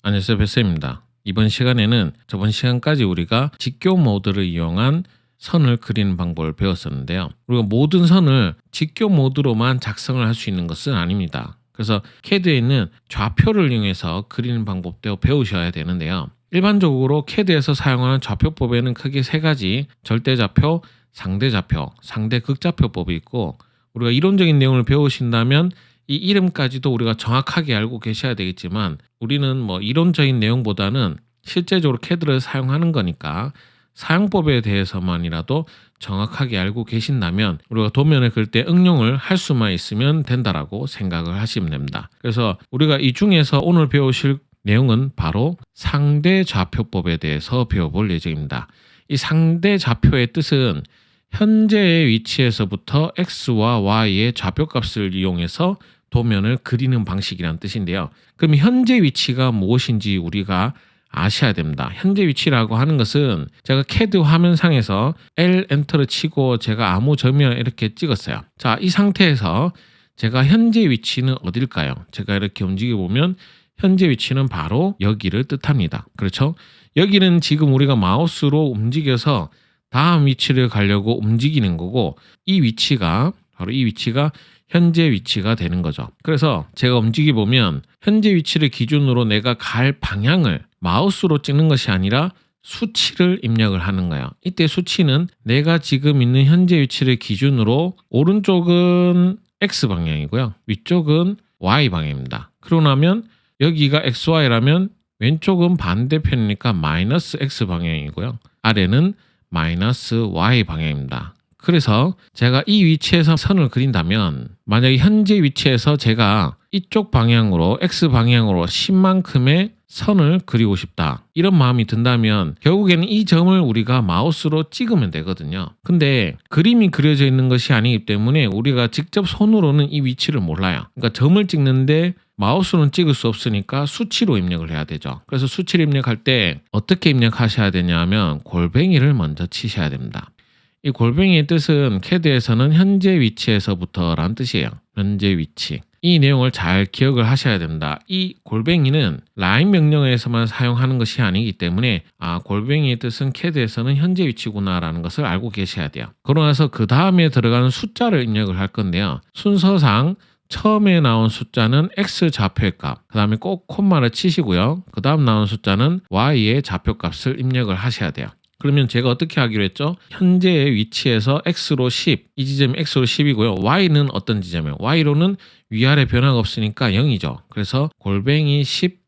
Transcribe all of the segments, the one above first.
안녕하세요, 뱃쌤입니다. 이번 시간에는 저번 시간까지 우리가 직교 모드를 이용한 선을 그리는 방법을 배웠었는데요. 우리가 모든 선을 직교 모드로만 작성을 할 수 있는 것은 아닙니다. 그래서 CAD에 있는 좌표를 이용해서 그리는 방법도 배우셔야 되는데요. 일반적으로 CAD에서 사용하는 좌표법에는 크게 세 가지, 절대좌표, 상대좌표, 상대극좌표법이 있고, 우리가 이론적인 내용을 배우신다면 이 이름까지도 우리가 정확하게 알고 계셔야 되겠지만, 우리는 이론적인 내용보다는 실제적으로 CAD를 사용하는 거니까 사용법에 대해서만이라도 정확하게 알고 계신다면 우리가 도면을 그릴 때 응용을 할 수만 있으면 된다라고 생각을 하시면 됩니다. 그래서 우리가 이 중에서 오늘 배우실 내용은 바로 상대좌표법에 대해서 배워볼 예정입니다. 이 상대좌표의 뜻은 현재의 위치에서부터 x와 y의 좌표값을 이용해서 도면을 그리는 방식이라는 뜻인데요. 그럼 현재 위치가 무엇인지 우리가 아셔야 됩니다. 현재 위치라고 하는 것은 제가 CAD 화면상에서 L 엔터를 치고 제가 아무 점이나 이렇게 찍었어요. 자, 이 상태에서 제가 현재 위치는 어딜까요? 제가 이렇게 움직여 보면 현재 위치는 바로 여기를 뜻합니다. 그렇죠? 여기는 지금 우리가 마우스로 움직여서 다음 위치를 가려고 움직이는 거고, 이 위치가 바로 이 위치가 현재 위치가 되는 거죠. 그래서 제가 움직여 보면 현재 위치를 기준으로 내가 갈 방향을 마우스로 찍는 것이 아니라 수치를 입력을 하는 거예요. 이때 수치는 내가 지금 있는 현재 위치를 기준으로 오른쪽은 X 방향이고요. 위쪽은 Y 방향입니다. 그러고 나면 여기가 XY라면 왼쪽은 반대편이니까 마이너스 X 방향이고요. 아래는 마이너스 Y 방향입니다. 그래서 제가 이 위치에서 선을 그린다면 만약에 현재 위치에서 제가 이쪽 방향으로 X 방향으로 10만큼의 선을 그리고 싶다, 이런 마음이 든다면 결국에는 이 점을 우리가 마우스로 찍으면 되거든요. 근데 그림이 그려져 있는 것이 아니기 때문에 우리가 직접 손으로는 이 위치를 몰라요. 그러니까 점을 찍는데 마우스는 찍을 수 없으니까 수치로 입력을 해야 되죠. 그래서 수치를 입력할 때 어떻게 입력하셔야 되냐 하면 골뱅이를 먼저 치셔야 됩니다. 이 골뱅이의 뜻은 CAD에서는 현재 위치에서부터 라는 뜻이에요. 현재 위치. 이 내용을 잘 기억을 하셔야 됩니다. 이 골뱅이는 라인 명령어에서만 사용하는 것이 아니기 때문에 골뱅이의 뜻은 CAD에서는 현재 위치구나 라는 것을 알고 계셔야 돼요. 그러고 나서 그 다음에 들어가는 숫자를 입력을 할 건데요. 순서상 처음에 나온 숫자는 X 좌표의 값, 그 다음에 꼭 콤마를 치시고요. 그 다음 나온 숫자는 Y의 좌표값을 입력을 하셔야 돼요. 그러면 제가 어떻게 하기로 했죠? 현재의 위치에서 X로 10, 이 지점이 X로 10이고요. Y는 어떤 지점이에요? Y로는 위아래 변화가 없으니까 0이죠. 그래서 골뱅이 10,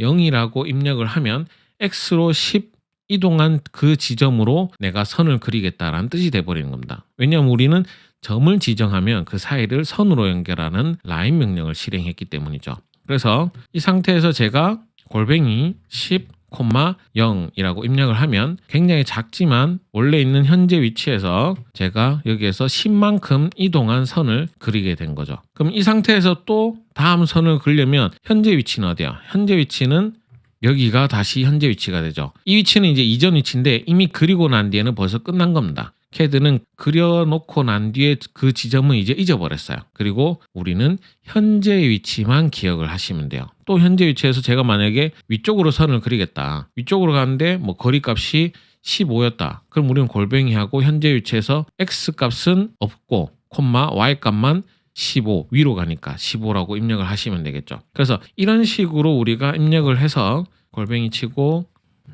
0이라고 입력을 하면 X로 10 이동한 그 지점으로 내가 선을 그리겠다라는 뜻이 돼버리는 겁니다. 왜냐하면 우리는 점을 지정하면 그 사이를 선으로 연결하는 라인 명령을 실행했기 때문이죠. 그래서 이 상태에서 제가 골뱅이 10, 0이라고 입력을 하면 굉장히 작지만 원래 있는 현재 위치에서 제가 여기에서 10만큼 이동한 선을 그리게 된 거죠. 그럼 이 상태에서 또 다음 선을 그리려면 현재 위치는 어디야? 현재 위치는 여기가 다시 현재 위치가 되죠. 이 위치는 이제 이전 위치인데 이미 그리고 난 뒤에는 벌써 끝난 겁니다. CAD는 그려놓고 난 뒤에 그 지점은 이제 잊어버렸어요. 그리고 우리는 현재 위치만 기억을 하시면 돼요. 또 현재 위치에서 제가 만약에 위쪽으로 선을 그리겠다. 위쪽으로 가는데 거리값이 15였다. 그럼 우리는 골뱅이하고 현재 위치에서 X 값은 없고 Y 값만 15 위로 가니까 15라고 입력을 하시면 되겠죠. 그래서 이런 식으로 우리가 입력을 해서 골뱅이 치고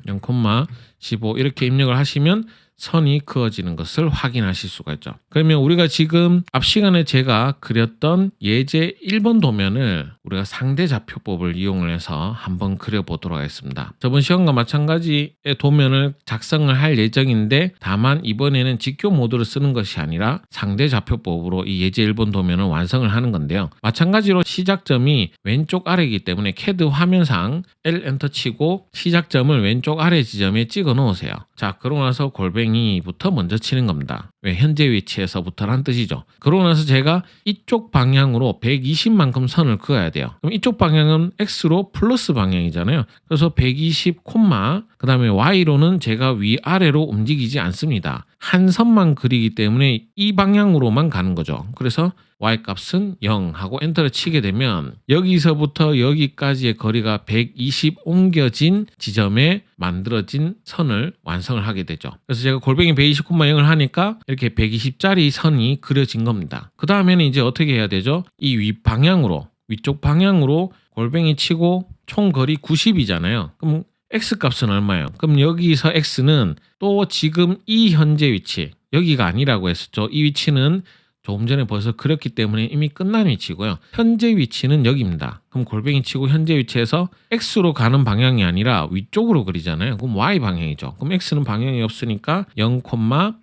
0,15 이렇게 입력을 하시면 선이 그어지는 것을 확인하실 수가 있죠. 그러면 우리가 지금 앞 시간에 제가 그렸던 예제 1번 도면을 우리가 상대좌표법을 이용을 해서 한번 그려보도록 하겠습니다. 저번 시간과 마찬가지의 도면을 작성을 할 예정인데 다만 이번에는 직교 모드를 쓰는 것이 아니라 상대좌표법으로 이 예제 1번 도면을 완성을 하는 건데요. 마찬가지로 시작점이 왼쪽 아래이기 때문에 CAD 화면상 L 엔터 치고 시작점을 왼쪽 아래 지점에 찍어 놓으세요. 자, 그러고 나서 골뱅이부터 먼저 치는 겁니다. 왜 현재 위치에서부터란 뜻이죠. 그러고 나서 제가 이쪽 방향으로 120만큼 선을 그어야 돼요. 그럼 이쪽 방향은 X로 플러스 방향이잖아요. 그래서 120, 그 다음에 Y로는 제가 위아래로 움직이지 않습니다. 한 선만 그리기 때문에 이 방향으로만 가는 거죠. 그래서 Y값은 0 하고 엔터를 치게 되면 여기서부터 여기까지의 거리가 120 옮겨진 지점에 만들어진 선을 완성을 하게 되죠. 그래서 제가 골뱅이 120,0을 하니까 이렇게 120짜리 선이 그려진 겁니다. 그 다음에는 이제 어떻게 해야 되죠? 이 위쪽 방향으로 골뱅이 치고 총 거리 90이잖아요. 그럼 X값은 얼마예요? 그럼 여기서 X는 또 지금 이 현재 위치, 여기가 아니라고 했었죠. 이 위치는 조금 전에 벌써 그렸기 때문에 이미 끝난 위치고요. 현재 위치는 여기입니다. 그럼 골뱅이 치고 현재 위치에서 X로 가는 방향이 아니라 위쪽으로 그리잖아요. 그럼 Y 방향이죠. 그럼 X는 방향이 없으니까 0,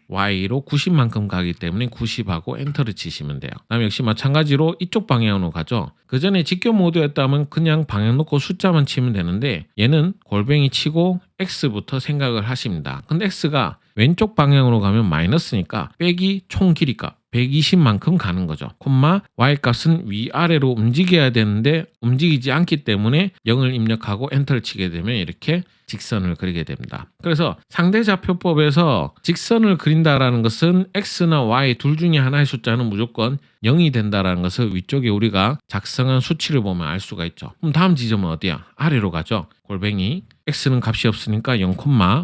Y로 90만큼 가기 때문에 90하고 엔터를 치시면 돼요. 그다음에 역시 마찬가지로 이쪽 방향으로 가죠. 그 전에 직교 모드였다면 그냥 방향 놓고 숫자만 치면 되는데 얘는 골뱅이 치고 X부터 생각을 하십니다. 근데 X가 왼쪽 방향으로 가면 마이너스니까 빼기 총 길이값 120만큼 가는 거죠. Y값은 위아래로 움직여야 되는데 움직이지 않기 때문에 0을 입력하고 엔터를 치게 되면 이렇게 직선을 그리게 됩니다. 그래서 상대좌표법에서 직선을 그린다라는 것은 X나 Y 둘 중에 하나의 숫자는 무조건 0이 된다라는 것을 위쪽에 우리가 작성한 수치를 보면 알 수가 있죠. 그럼 다음 지점은 어디야? 아래로 가죠. 골뱅이 X는 값이 없으니까 0,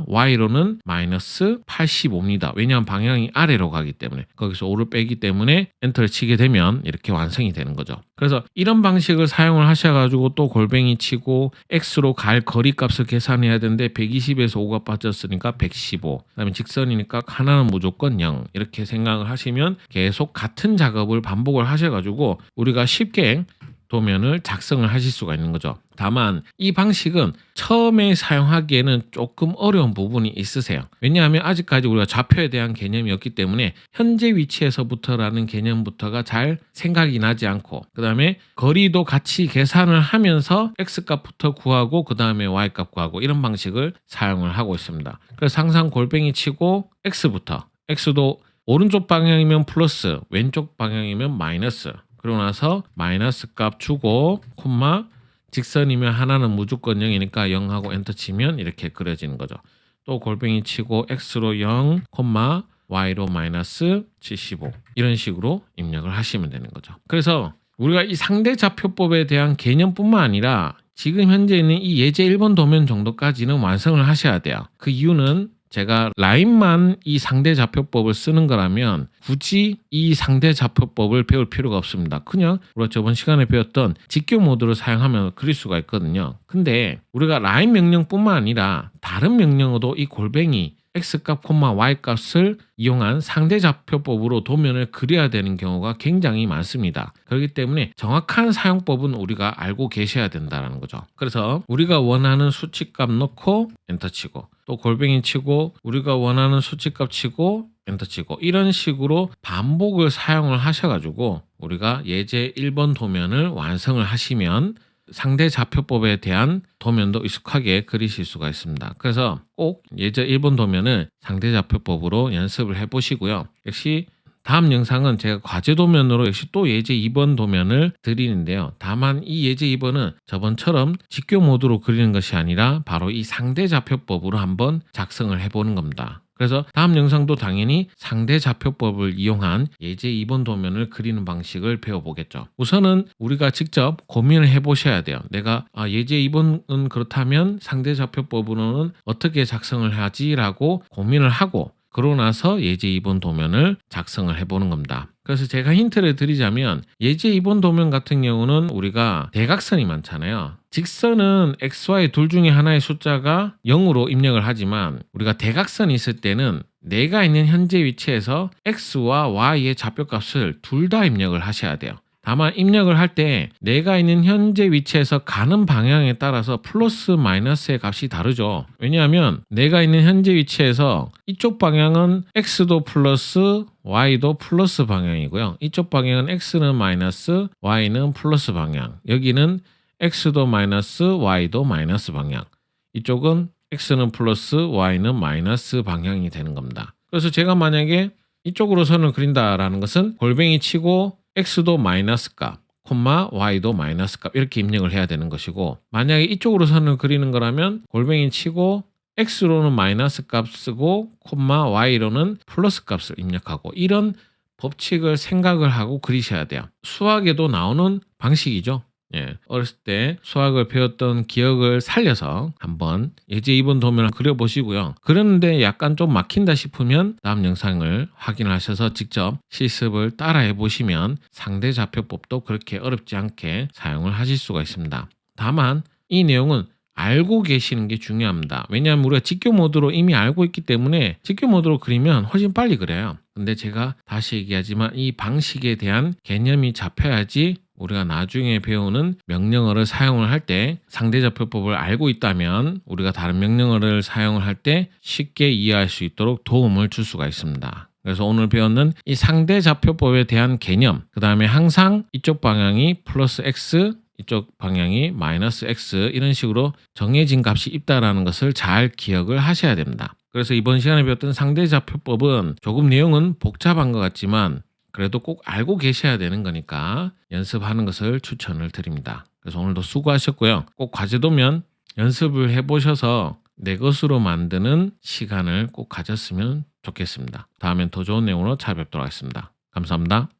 Y로는 마이너스 85입니다. 왜냐하면 방향이 아래로 가기 때문에 거기서 5를 빼기 때문에 엔터를 치게 되면 이렇게 완성이 되는 거죠. 그래서 이런 방식을 사용을 하셔가지고 또 골뱅이 치고 X로 갈 거리 값을 계산해야 되는데 120에서 5가 빠졌으니까 115. 그다음에 직선이니까 하나는 무조건 0 이렇게 생각을 하시면 계속 같은 작업을 반복을 하셔가지고 우리가 쉽게 도면을 작성을 하실 수가 있는 거죠. 다만 이 방식은 처음에 사용하기에는 조금 어려운 부분이 있으세요. 왜냐하면 아직까지 우리가 좌표에 대한 개념이 없기 때문에 현재 위치에서부터라는 개념부터가 잘 생각이 나지 않고 그 다음에 거리도 같이 계산을 하면서 X값부터 구하고 그 다음에 Y값 구하고 이런 방식을 사용을 하고 있습니다. 그래서 항상 골뱅이 치고 X도 오른쪽 방향이면 플러스 왼쪽 방향이면 마이너스 그러고 나서 마이너스 값 주고 직선이면 하나는 무조건 0이니까 0하고 엔터 치면 이렇게 그려지는 거죠. 또 골뱅이 치고 X로 0, Y로 마이너스 75 이런 식으로 입력을 하시면 되는 거죠. 그래서 우리가 이 상대좌표법에 대한 개념뿐만 아니라 지금 현재 있는 이 예제 1번 도면 정도까지는 완성을 하셔야 돼요. 그 이유는 제가 라인만 이 상대좌표법을 쓰는 거라면 굳이 이 상대좌표법을 배울 필요가 없습니다. 그냥 우리가 저번 시간에 배웠던 직교 모드를 사용하면 그릴 수가 있거든요. 근데 우리가 라인 명령뿐만 아니라 다른 명령어도 이 골뱅이 X값, Y값을 이용한 상대좌표법으로 도면을 그려야 되는 경우가 굉장히 많습니다. 그렇기 때문에 정확한 사용법은 우리가 알고 계셔야 된다는 거죠. 그래서 우리가 원하는 수치값 넣고 엔터 치고 또 골뱅이 치고 우리가 원하는 수치값 치고 엔터 치고 이런 식으로 반복을 사용을 하셔가지고 우리가 예제 1번 도면을 완성을 하시면 상대좌표법에 대한 도면도 익숙하게 그리실 수가 있습니다. 그래서 꼭 예제 1번 도면을 상대좌표법으로 연습을 해보시고요. 역시 다음 영상은 제가 과제 도면으로 역시 또 예제 2번 도면을 드리는데요. 다만 이 예제 2번은 저번처럼 직교 모드로 그리는 것이 아니라 바로 이 상대좌표법으로 한번 작성을 해보는 겁니다. 그래서 다음 영상도 당연히 상대좌표법을 이용한 예제 2번 도면을 그리는 방식을 배워보겠죠. 우선은 우리가 직접 고민을 해보셔야 돼요. 내가 예제 2번은 그렇다면 상대좌표법으로는 어떻게 작성을 하지라고 고민을 하고 그러고 나서 예제 2번 도면을 작성을 해보는 겁니다. 그래서 제가 힌트를 드리자면 예제 2번 도면 같은 경우는 우리가 대각선이 많잖아요. 직선은 XY 둘 중에 하나의 숫자가 0으로 입력을 하지만 우리가 대각선이 있을 때는 내가 있는 현재 위치에서 X와 Y의 좌표값을 둘 다 입력을 하셔야 돼요. 다만 입력을 할 때 내가 있는 현재 위치에서 가는 방향에 따라서 플러스 마이너스의 값이 다르죠. 왜냐하면 내가 있는 현재 위치에서 이쪽 방향은 X도 플러스 Y도 플러스 방향이고요. 이쪽 방향은 X는 마이너스 Y는 플러스 방향. 여기는 X도 마이너스 Y도 마이너스 방향. 이쪽은 X는 플러스 Y는 마이너스 방향이 되는 겁니다. 그래서 제가 만약에 이쪽으로 선을 그린다라는 것은 골뱅이 치고 x도 마이너스 값, 콤마 y도 마이너스 값 이렇게 입력을 해야 되는 것이고, 만약에 이쪽으로 선을 그리는 거라면 골뱅이 치고 x로는 마이너스 값 쓰고 콤마 y로는 플러스 값을 입력하고, 이런 법칙을 생각을 하고 그리셔야 돼요. 수학에도 나오는 방식이죠. 예, 어렸을 때 수학을 배웠던 기억을 살려서 한번 예제 2번 도면을 그려보시고요. 그런데 약간 좀 막힌다 싶으면 다음 영상을 확인하셔서 직접 실습을 따라해 보시면 상대좌표법도 그렇게 어렵지 않게 사용을 하실 수가 있습니다. 다만 이 내용은 알고 계시는 게 중요합니다. 왜냐하면 우리가 직교 모드로 이미 알고 있기 때문에 직교 모드로 그리면 훨씬 빨리 그려요. 근데 제가 다시 얘기하지만 이 방식에 대한 개념이 잡혀야지 우리가 나중에 배우는 명령어를 사용을 할 때 상대좌표법을 알고 있다면 우리가 다른 명령어를 사용을 할 때 쉽게 이해할 수 있도록 도움을 줄 수가 있습니다. 그래서 오늘 배웠는 이 상대좌표법에 대한 개념, 그 다음에 항상 이쪽 방향이 플러스 x, 이쪽 방향이 마이너스 x 이런 식으로 정해진 값이 있다는 것을 잘 기억을 하셔야 됩니다. 그래서 이번 시간에 배웠던 상대좌표법은 조금 내용은 복잡한 것 같지만 그래도 꼭 알고 계셔야 되는 거니까 연습하는 것을 추천을 드립니다. 그래서 오늘도 수고하셨고요. 꼭 과제도면 연습을 해보셔서 내 것으로 만드는 시간을 꼭 가졌으면 좋겠습니다. 다음엔 더 좋은 내용으로 찾아뵙도록 하겠습니다. 감사합니다.